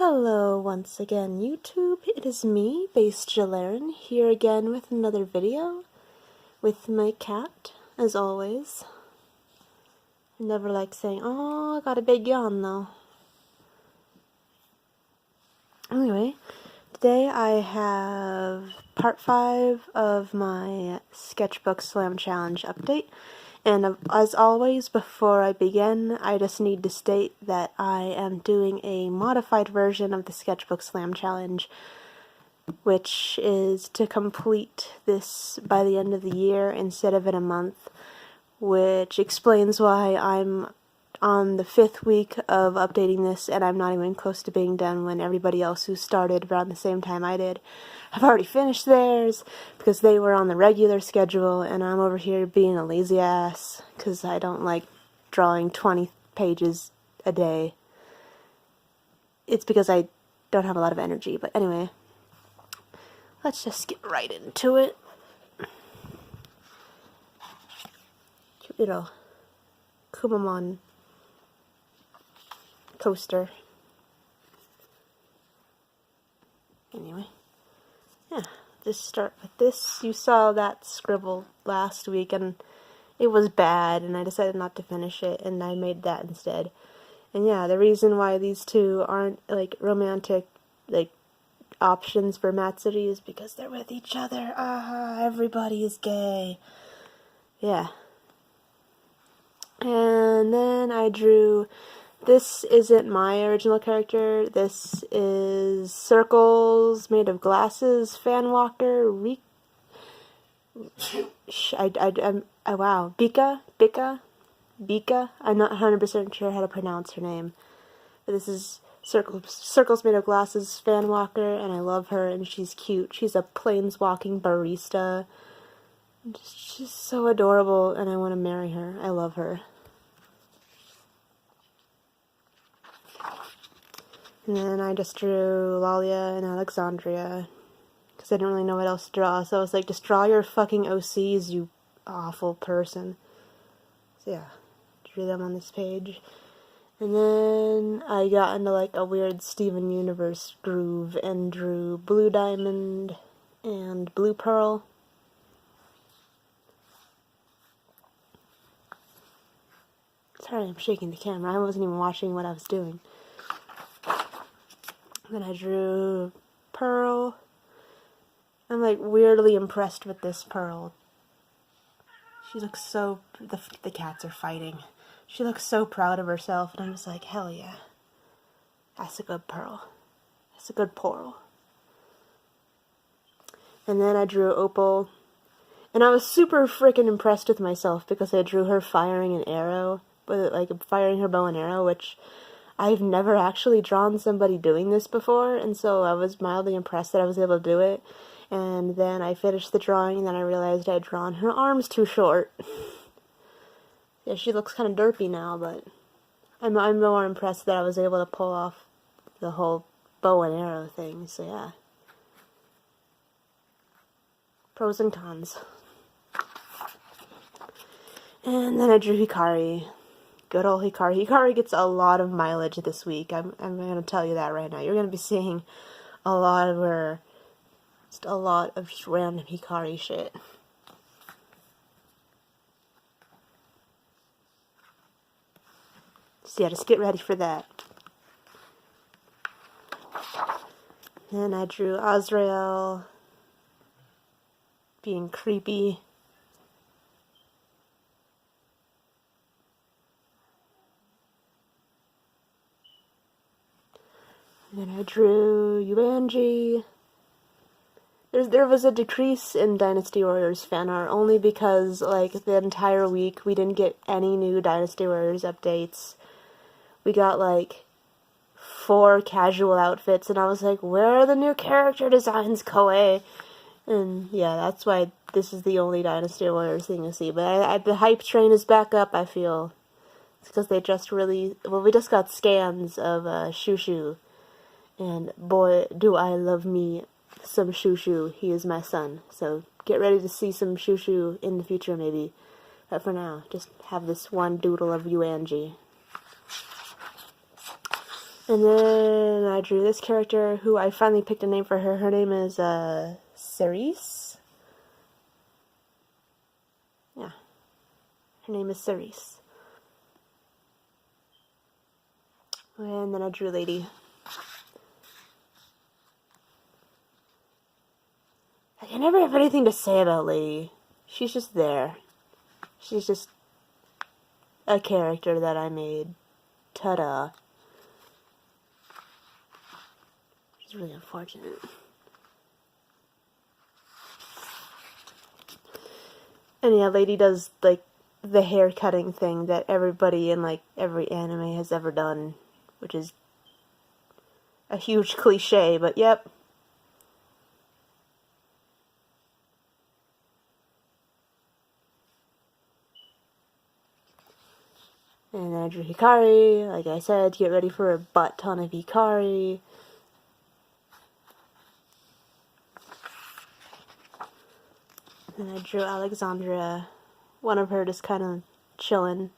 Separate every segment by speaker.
Speaker 1: Hello once again, YouTube. It is me, Base Jalarin, here again with another video with my cat, as always. I never like saying, "Oh, I got a big yawn," though. Anyway, today I have part 5 of my Sketchbook Slam Challenge update. And as always, before I begin, I just need to state that I am doing a modified version of the Sketchbook Slam Challenge, which is to complete this by the end of the year instead of in a month, which explains why I'm on the 5th week of updating this and I'm not even close to being done when everybody else who started around the same time I did have already finished theirs because they were on the regular schedule, and I'm over here being a lazy ass because I don't like drawing 20 pages a day. It's because I don't have a lot of energy, but anyway, let's just get right into it. Cute little Kumamon coaster. Anyway, yeah, just start with this. You saw that scribble last week and it was bad and I decided not to finish it and I made that instead. And yeah, the reason why these two aren't like romantic like options for Matsuri is because they're with each other. Everybody is gay. Yeah. And then I drew, this isn't my original character, this is Circles Made of Glasses, Fan Walker, wow, Bika, I'm not 100% sure how to pronounce her name, but this is Circles Made of Glasses, Fan Walker, and I love her, and she's cute. She's a planeswalking barista. She's so adorable, and I want to marry her. I love her. And then I just drew Lalia and Alexandria, because I didn't really know what else to draw, so I was like, just draw your fucking OCs, you awful person. So yeah, drew them on this page. And then I got into like a weird Steven Universe groove and drew Blue Diamond and Blue Pearl. Sorry, I'm shaking the camera. I wasn't even watching what I was doing. Then I drew Pearl. I'm like weirdly impressed with this Pearl. She looks so... The cats are fighting. She looks so proud of herself, and I'm just like, hell yeah. That's a good Pearl. That's a good Pearl. And then I drew Opal. And I was super freaking impressed with myself because I drew her firing an arrow. Like firing her bow and arrow, which I've never actually drawn somebody doing this before, and so I was mildly impressed that I was able to do it. And then I finished the drawing, and then I realized I'd drawn her arms too short. Yeah, she looks kind of derpy now, but I'm more impressed that I was able to pull off the whole bow and arrow thing, so yeah. Pros and cons. And then I drew Hikari. Good old Hikari. Hikari gets a lot of mileage this week. I'm going to tell you that right now. You're going to be seeing a lot of her, just a lot of just random Hikari shit. So yeah, just get ready for that. Then I drew Azrael being creepy. And then I drew Yuanji. There was a decrease in Dynasty Warriors fan art only because, like, the entire week we didn't get any new Dynasty Warriors updates. We got, like, 4 casual outfits, and I was like, where are the new character designs, Koei? And, yeah, that's why this is the only Dynasty Warriors thing you see. But the hype train is back up, I feel. It's because they just really... Well, we just got scans of Shushu. And boy, do I love me some Shushu. He is my son. So get ready to see some Shushu in the future, maybe. But for now, just have this one doodle of Yuanji. And then I drew this character who I finally picked a name for her. Her name is Cerise. Yeah. Her name is Cerise. And then I drew Lady. I never have anything to say about Lady. She's just there. She's just a character that I made. Ta-da. It's really unfortunate. And yeah, Lady does, like, the hair cutting thing that everybody in, like, every anime has ever done, which is a huge cliche, but yep. And then I drew Hikari, like I said, to get ready for a butt ton of Hikari. And I drew Alexandria, one of her just kind of chilling,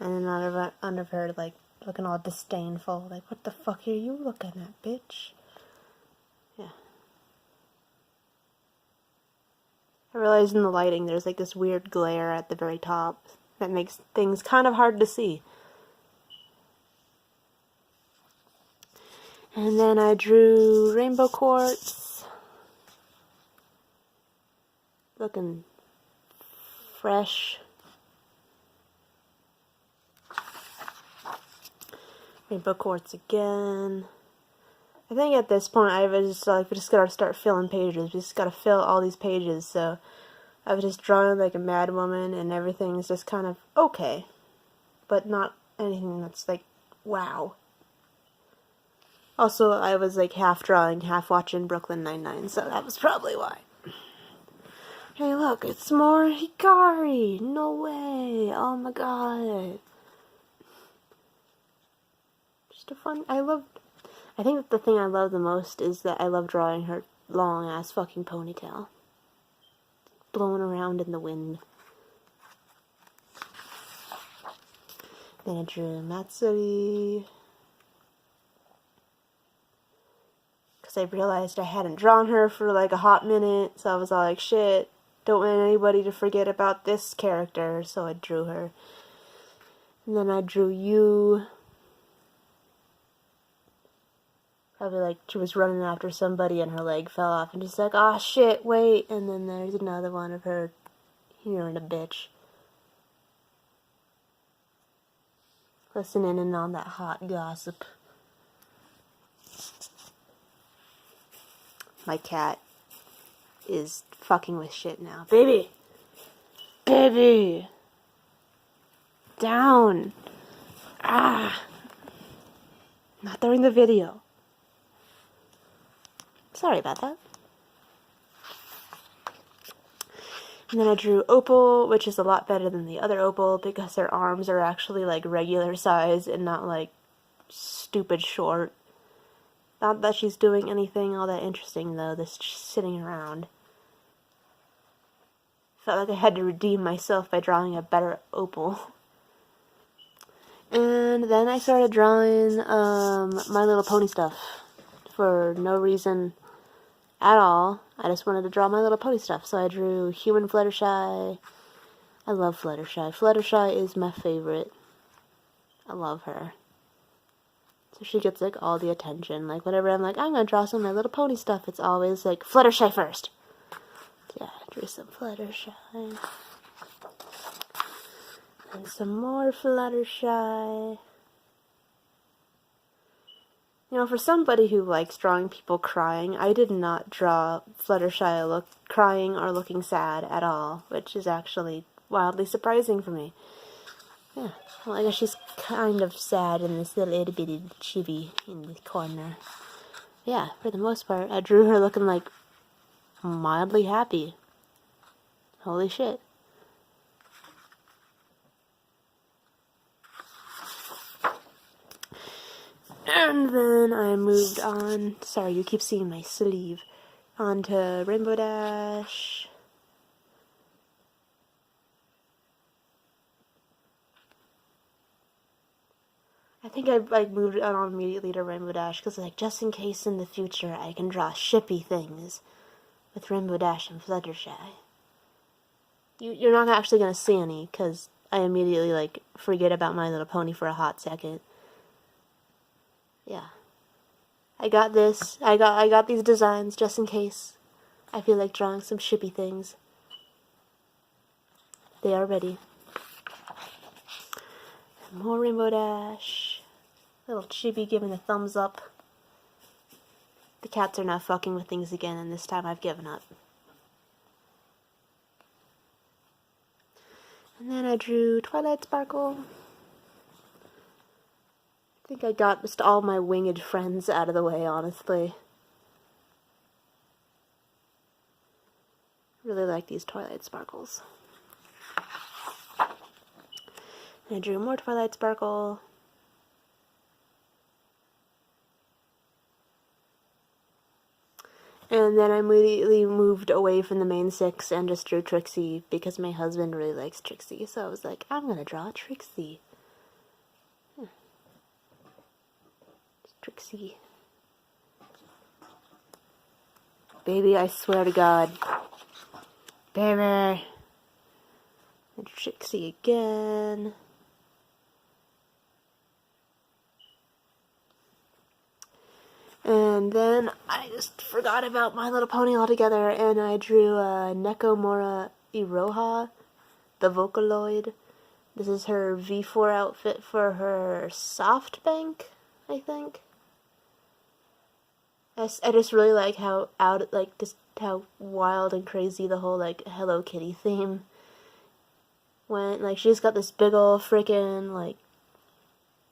Speaker 1: and another of her, like, looking all disdainful, like, what the fuck are you looking at, bitch? Yeah. I realize in the lighting there's, like, this weird glare at the very top that makes things kind of hard to see. And then I drew Rainbow Quartz, looking fresh. Rainbow Quartz again. I think at this point I was just like, we just gotta start filling pages. We just gotta fill all these pages. So I was just drawing like a mad woman, and everything's just kind of okay, but not anything that's like wow. Also, I was like half drawing, half watching Brooklyn Nine-Nine, so that was probably why. Hey, look, it's more Hikari! No way! Oh my god! Just a fun. I think the thing I love the most is that I love drawing her long ass fucking ponytail, blowing around in the wind. Then I drew Matsuri, because I realized I hadn't drawn her for like a hot minute, so I was all like, shit, don't want anybody to forget about this character, so I drew her. And then I drew Yu. Probably like she was running after somebody and her leg fell off, and she's like, "Ah, shit, wait!" And then there's another one of her hearing a bitch, listening in on that hot gossip. My cat is fucking with shit now. Baby! Baby! Down! Ah! Not during the video. Sorry about that. And then I drew Opal, which is a lot better than the other Opal because her arms are actually like regular size and not like stupid short. Not that she's doing anything all that interesting though, just sitting around. Felt like I had to redeem myself by drawing a better Opal. And then I started drawing My Little Pony stuff for no reason at all. I just wanted to draw My Little Pony stuff, so I drew Human Fluttershy. I love Fluttershy. Fluttershy is my favorite. I love her. So she gets like all the attention. Like whenever I'm like, I'm gonna draw some My Little Pony stuff, it's always like Fluttershy first. So yeah, I drew some Fluttershy. And some more Fluttershy. You know, for somebody who likes drawing people crying, I did not draw Fluttershy crying or looking sad at all, which is actually wildly surprising for me. Yeah, well, I guess she's kind of sad in this little itty bitty chibi in the corner. Yeah, for the most part, I drew her looking like mildly happy. Holy shit. And then I moved on, sorry you keep seeing my sleeve, onto Rainbow Dash. I think I like moved it on immediately to Rainbow Dash because like just in case in the future I can draw shippy things with Rainbow Dash and Fluttershy. You're not actually gonna see any because I immediately like forget about My Little Pony for a hot second. Yeah, I got this. I got these designs just in case I feel like drawing some shippy things. They are ready. More Rainbow Dash. Little Chibi giving a thumbs up. The cats are now fucking with things again, and this time I've given up. And then I drew Twilight Sparkle. I think I got just all my winged friends out of the way, honestly. Really like these Twilight Sparkles. And I drew more Twilight Sparkle. And then I immediately moved away from the main six and just drew Trixie because my husband really likes Trixie. So I was like, I'm gonna draw Trixie. Trixie. Baby, I swear to God. Baby. And Trixie again. And then I just forgot about My Little Pony altogether, and I drew Nekomura Iroha, the Vocaloid. This is her V4 outfit for her SoftBank, I think. I just really like how how wild and crazy the whole like Hello Kitty theme went. Like she's got this big ol' freaking like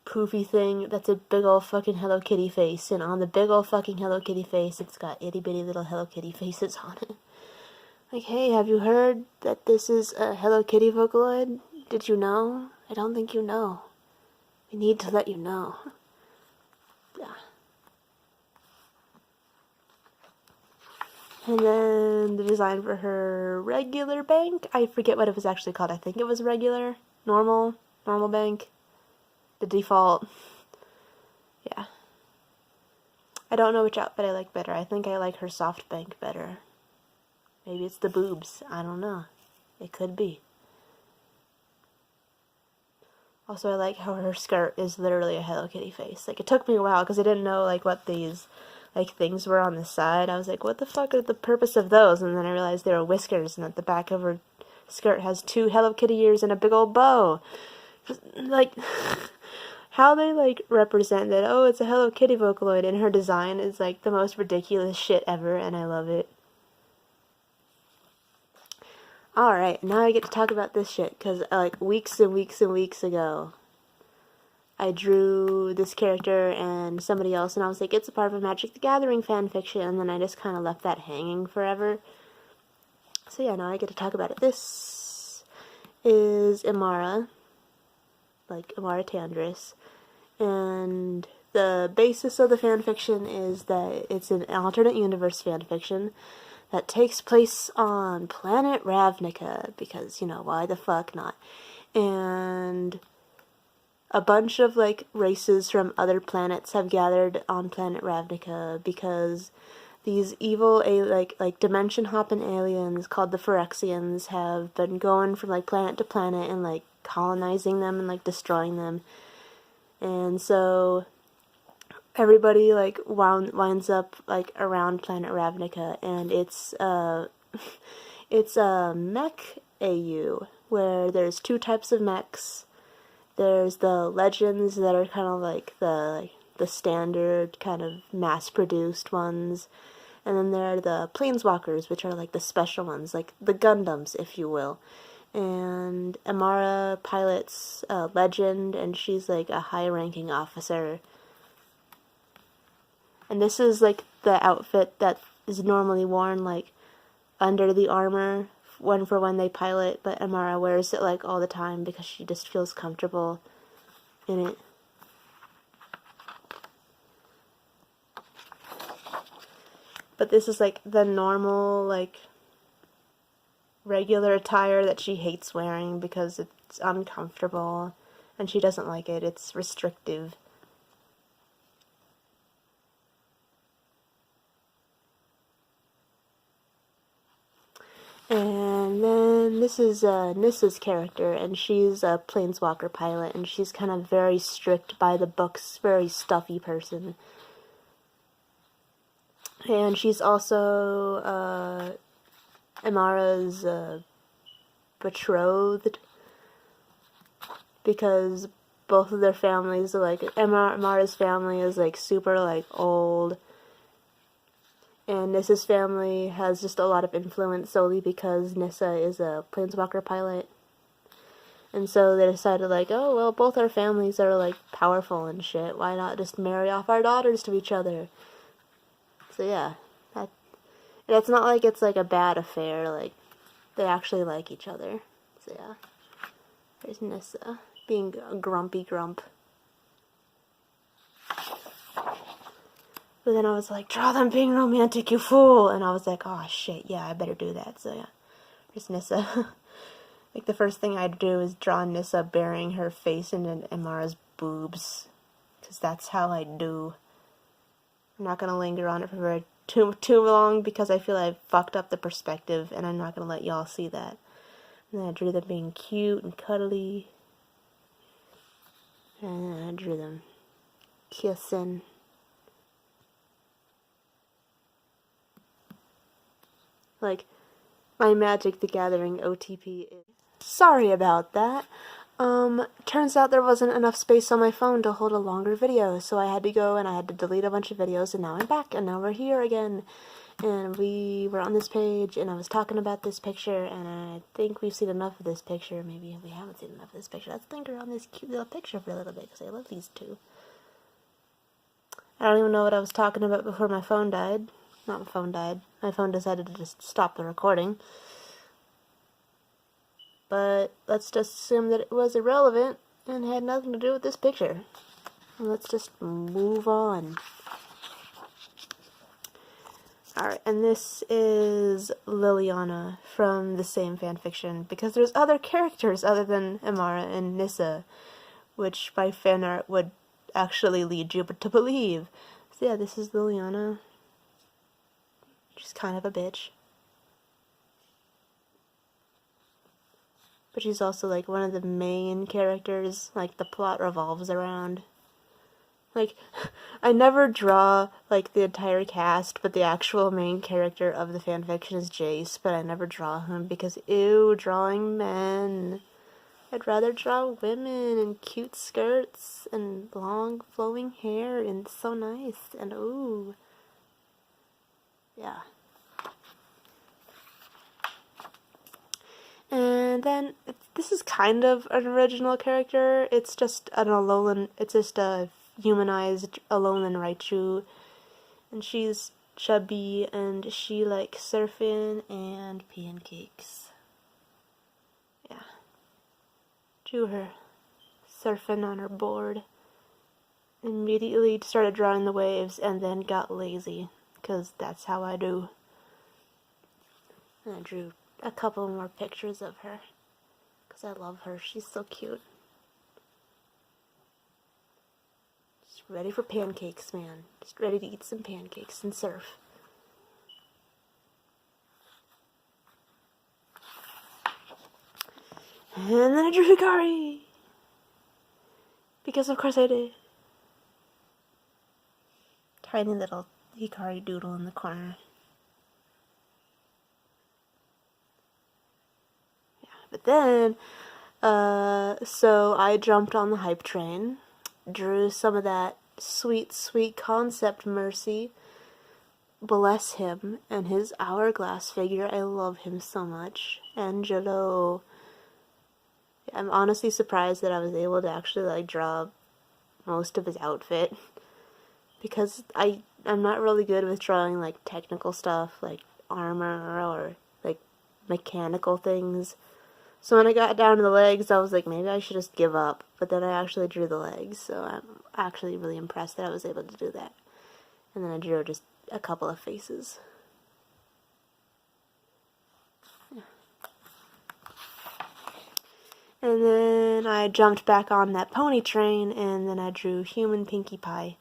Speaker 1: poofy thing that's a big ol' fucking Hello Kitty face, and on the big ol' fucking Hello Kitty face it's got itty bitty little Hello Kitty faces on it. Like, hey, have you heard that this is a Hello Kitty Vocaloid? Did you know? I don't think you know. We need to let you know. Yeah. And then the design for her regular bank, I forget what it was actually called. I think it was regular, normal bank, the default. Yeah. I don't know which outfit I like better. I think I like her soft bank better. Maybe it's the boobs. I don't know. It could be. Also, I like how her skirt is literally a Hello Kitty face. Like, it took me a while because I didn't know, like, what these like things were on the side. I was like, what the fuck are the purpose of those? And then I realized they were whiskers, and that the back of her skirt has 2 Hello Kitty ears and a big old bow. Like, how they like represent that, oh, it's a Hello Kitty Vocaloid, and her design is like the most ridiculous shit ever, and I love it. Alright, now I get to talk about this shit, because like weeks and weeks and weeks ago I drew this character and somebody else, and I was like, it's a part of a Magic the Gathering fanfiction, and then I just kind of left that hanging forever. So yeah, now I get to talk about it. This is Imara, like Imara Tandris, and the basis of the fanfiction is that it's an alternate universe fanfiction that takes place on planet Ravnica, because, you know, why the fuck not? And a bunch of, like, races from other planets have gathered on planet Ravnica because these evil, like dimension-hopping aliens called the Phyrexians have been going from, like, planet to planet and, like, colonizing them and, like, destroying them. And so everybody, like, winds up, like, around planet Ravnica, and it's a mech AU, where there's 2 types of mechs. There's the legends that are kind of like the standard kind of mass-produced ones, and then there are the planeswalkers, which are like the special ones, like the Gundams, if you will. And Amara pilots a legend, and she's like a high-ranking officer. And this is like the outfit that is normally worn like under the armor when they pilot, but Amara wears it like all the time because she just feels comfortable in it. But this is like the normal, like, regular attire that she hates wearing because it's uncomfortable and she doesn't like it. It's restrictive. And then this is Nissa's character, and she's a planeswalker pilot, and she's kind of very strict by the books, very stuffy person. And she's also Amara's betrothed, because both of their families are like, Amara's family is like super like old, and Nissa's family has just a lot of influence solely because Nissa is a planeswalker pilot. And so they decided like, oh well, both our families are like powerful and shit, why not just marry off our daughters to each other? So yeah, it's not like it's like a bad affair, like they actually like each other. So yeah, there's Nissa being a grumpy grump. But then I was like, draw them being romantic, you fool! And I was like, oh shit, yeah, I better do that. So yeah, there's Nissa. Like the first thing I'd do is draw Nissa burying her face in Amara's boobs, because that's how I do. I'm not gonna linger on it for very too long, because I feel I've fucked up the perspective, and I'm not gonna let y'all see that. And then I drew them being cute and cuddly, and then I drew them kissing. Like, my Magic the Gathering OTP is... Sorry about that. Turns out there wasn't enough space on my phone to hold a longer video, so I had to go and I had to delete a bunch of videos, and now I'm back, and now we're here again. And we were on this page, and I was talking about this picture, and I think we've seen enough of this picture. Maybe we haven't seen enough of this picture. Let's linger on this cute little picture for a little bit, because I love these two. I don't even know what I was talking about before my phone died. Not my phone died. My phone decided to just stop the recording. But let's just assume that it was irrelevant and had nothing to do with this picture. And let's just move on. Alright, and this is Liliana from the same fanfiction, because there's other characters other than Amara and Nissa, which by fanart would actually lead you to believe. So yeah, this is Liliana. She's kind of a bitch. But she's also like one of the main characters, like the plot revolves around. Like, I never draw like the entire cast, but the actual main character of the fanfiction is Jace, but I never draw him because, ew, drawing men. I'd rather draw women and cute skirts and long flowing hair and so nice and ooh. Yeah. And then this is kind of an original character. It's just an Alolan. It's just a humanized Alolan Raichu, and she's chubby and she likes surfing and pancakes. Yeah. Drew her surfing on her board. Immediately started drawing the waves and then got lazy, because that's how I do. And I drew a couple more pictures of her, because I love her. She's so cute. Just ready for pancakes, man. Just ready to eat some pancakes and surf. And then I drew Hikari, because of course I did. Tiny little Hikari doodle in the corner. But then, so I jumped on the hype train, drew some of that sweet, sweet concept Mercy. Bless him and his hourglass figure. I love him so much. Angelo. I'm honestly surprised that I was able to actually like draw most of his outfit, because I'm not really good with drawing like technical stuff like armor or like mechanical things. So when I got down to the legs, I was like, maybe I should just give up. But then I actually drew the legs, so I'm actually really impressed that I was able to do that. And then I drew just a couple of faces. Yeah. And then I jumped back on that pony train, and then I drew human Pinkie Pie.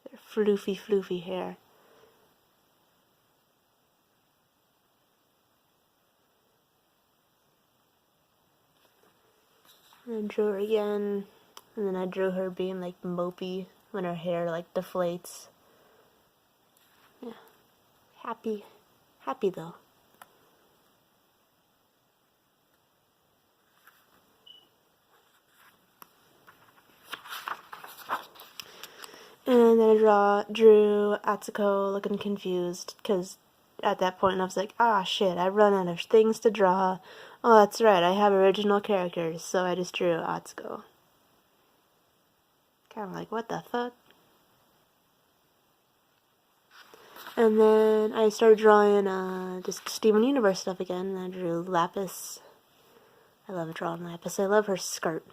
Speaker 1: Their floofy, floofy hair. And drew her again, and then I drew her being like mopey when her hair like deflates. Yeah, happy though. And then I drew Atsuko looking confused, because at that point I was like, ah shit, I've run out of things to draw. Oh, that's right, I have original characters, so I just drew Atsuko. Kind of like, what the fuck? And then I started drawing just Steven Universe stuff again, and I drew Lapis. I love drawing Lapis. I love her skirt.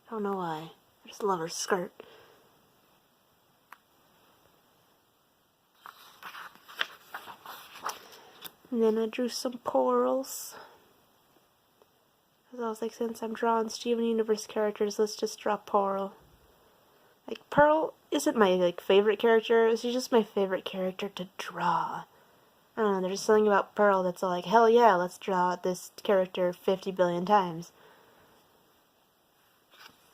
Speaker 1: I don't know why. I just love her skirt. And then I drew some corals. Because I was like, since I'm drawing Steven Universe characters, let's just draw Pearl. Like, Pearl isn't my, like, favorite character. She's just my favorite character to draw. I don't know, there's something about Pearl that's all like, hell yeah, let's draw this character 50 billion times.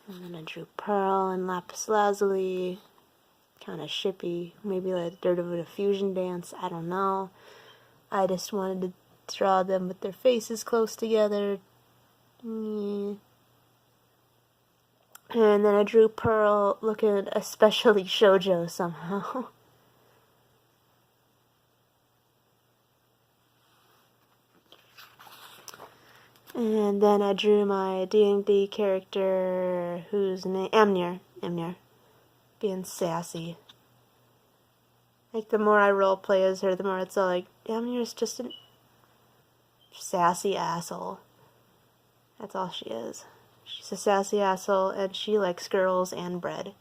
Speaker 1: And then I drew Pearl and Lapis Lazuli. Kind of shippy. Maybe like a bit of fusion dance. I don't know. I just wanted to draw them with their faces close together. And then I drew Pearl looking especially shoujo somehow. And then I drew my D&D character, whose name, Amnir, being sassy. Like, the more I roleplay as her, the more it's all like, Amnir's just a sassy asshole. That's all she is. She's a sassy asshole, and she likes girls and bread.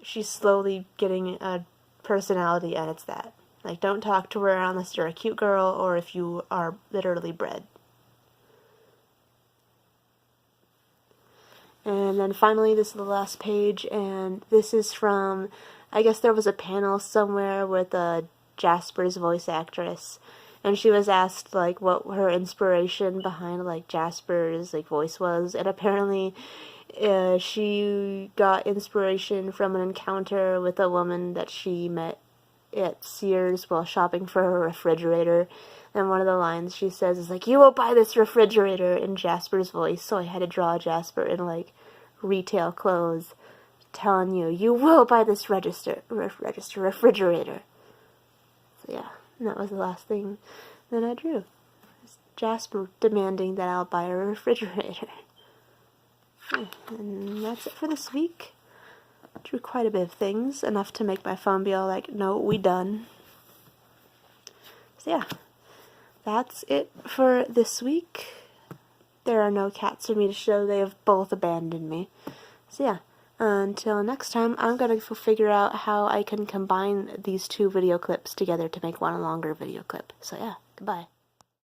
Speaker 1: She's slowly getting a personality, and it's that. Like, don't talk to her unless you're a cute girl, or if you are literally bread. And then finally, this is the last page, and this is from, I guess there was a panel somewhere with Jasper's voice actress, and she was asked, like, what her inspiration behind, like, Jasper's, like, voice was, and apparently she got inspiration from an encounter with a woman that she met at Sears while shopping for a refrigerator. And one of the lines she says is like, "You will buy this refrigerator," in Jasper's voice. So I had to draw Jasper in like retail clothes, telling you will buy this refrigerator. So yeah, and that was the last thing that I drew. Jasper demanding that I'll buy a refrigerator. And that's it for this week. Drew quite a bit of things, enough to make my phone be all like, no, we done. So yeah, that's it for this week. There are no cats for me to show. They have both abandoned me. So yeah, until next time, I'm going to figure out how I can combine these two video clips together to make one longer video clip. So yeah, goodbye.